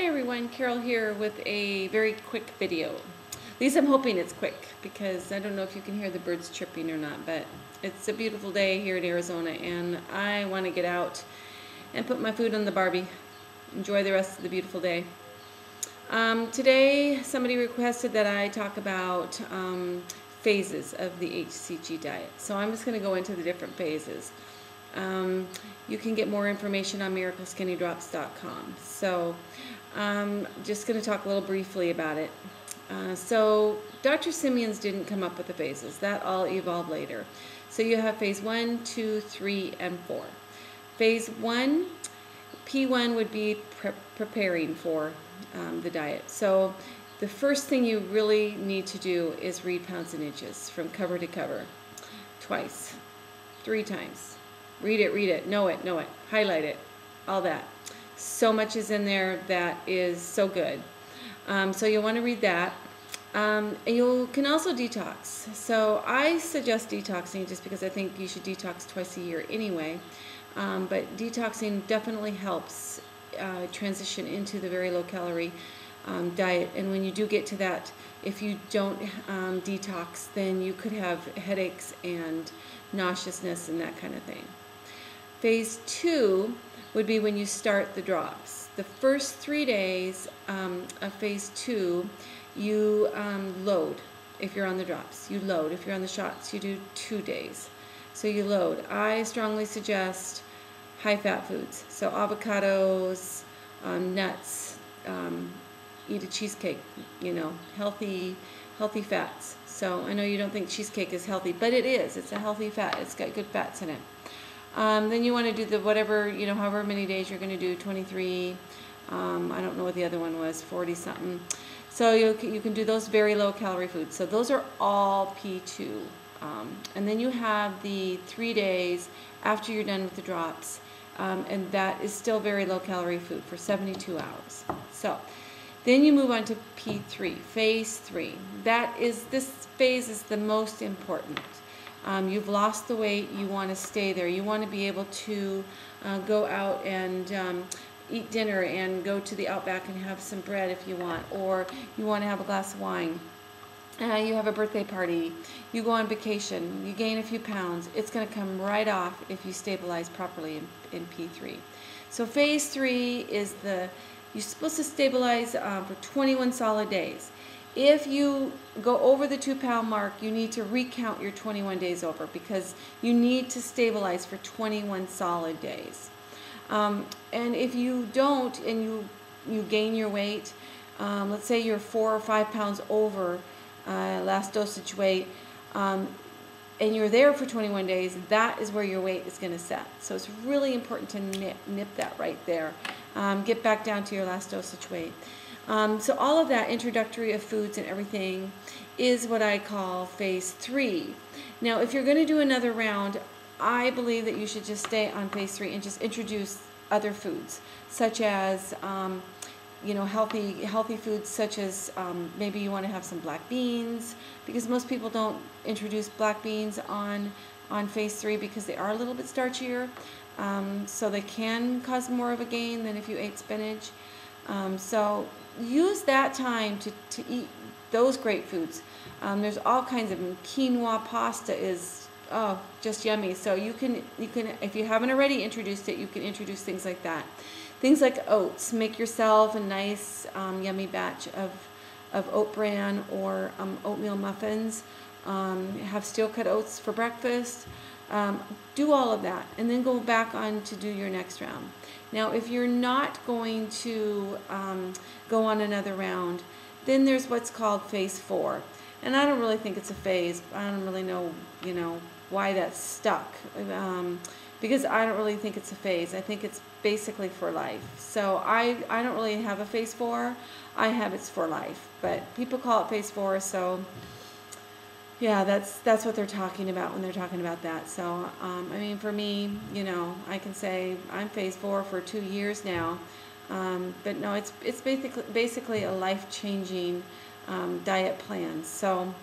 Hi everyone, Carol here with a very quick video. At least I'm hoping it's quick because I don't know if you can hear the birds chirping or not, but it's a beautiful day here in Arizona and I want to get out and put my food on the Barbie. Enjoy the rest of the beautiful day. Today somebody requested that I talk about phases of the Hcg diet. So I'm just going to go into the different phases. You can get more information on miracleskennydrops.com. So I'm just going to talk a little briefly about it. So Dr. Simeons didn't come up with the phases. That all evolved later. So you have phase 1, 2, 3, and 4. Phase 1, P1 would be preparing for the diet. So the first thing you really need to do is read pounds and inches from cover to cover. Twice. 3 times. Read it, know it, highlight it, all that. So much is in there that is so good. So you'll want to read that. And you can also detox. So I suggest detoxing just because I think you should detox twice a year anyway. But detoxing definitely helps transition into the very low calorie diet. And when you do get to that, if you don't detox, then you could have headaches and nauseousness and that kind of thing. Phase 2 would be when you start the drops. The first 3 days of phase 2, you load if you're on the drops. You load. If you're on the shots, you do 2 days. So you load. I strongly suggest high-fat foods. So avocados, nuts, eat a cheesecake, you know, healthy fats. So I know you don't think cheesecake is healthy, but it is. It's a healthy fat. It's got good fats in it. Then you want to do the whatever, you know, however many days you're going to do, 23, I don't know what the other one was, 40 something. So you can do those very low calorie foods. So those are all P2. And then you have the 3 days after you're done with the drops. And that is still very low calorie food for 72 hours. So then you move on to P3, phase 3. This phase is the most important. You've lost the weight, you want to stay there. You want to be able to go out and eat dinner and go to the Outback and have some bread if you want, or you want to have a glass of wine. You have a birthday party, you go on vacation, you gain a few pounds. It's going to come right off if you stabilize properly in P3. So phase 3 is you're supposed to stabilize for 21 solid days. If you go over the 2-pound mark, you need to recount your 21 days over because you need to stabilize for 21 solid days. And if you don't and you gain your weight, let's say you're 4 or 5 pounds over last dosage weight, and you're there for 21 days, that is where your weight is going to set. So it's really important to nip that right there. Get back down to your last dosage weight. So all of that introductory of foods and everything is what I call phase 3. Now, if you're going to do another round, I believe that you should just stay on phase 3 and just introduce other foods, such as you know, healthy foods, such as maybe you want to have some black beans, because most people don't introduce black beans on phase 3 because they are a little bit starchier, so they can cause more of a gain than if you ate spinach. So use that time to eat those great foods. There's all kinds of quinoa pasta is just yummy. So you can if you haven't already introduced it, you can introduce things like that. Things like oats. Make yourself a nice yummy batch of oat bran or oatmeal muffins. Have steel cut oats for breakfast. Do all of that and then go back on to do your next round. Now, if you're not going to go on another round, then there's what's called phase 4. And I don't really think it's a phase. I don't really know, you know, why that's stuck. Because I don't really think it's a phase. I think it's basically for life. So I don't really have a phase 4. I have it's for life. But people call it phase 4, so yeah, that's what they're talking about when they're talking about that. So, I mean, for me, you know, I can say I'm phase 4 for 2 years now. But no, it's basically a life-changing diet plan. So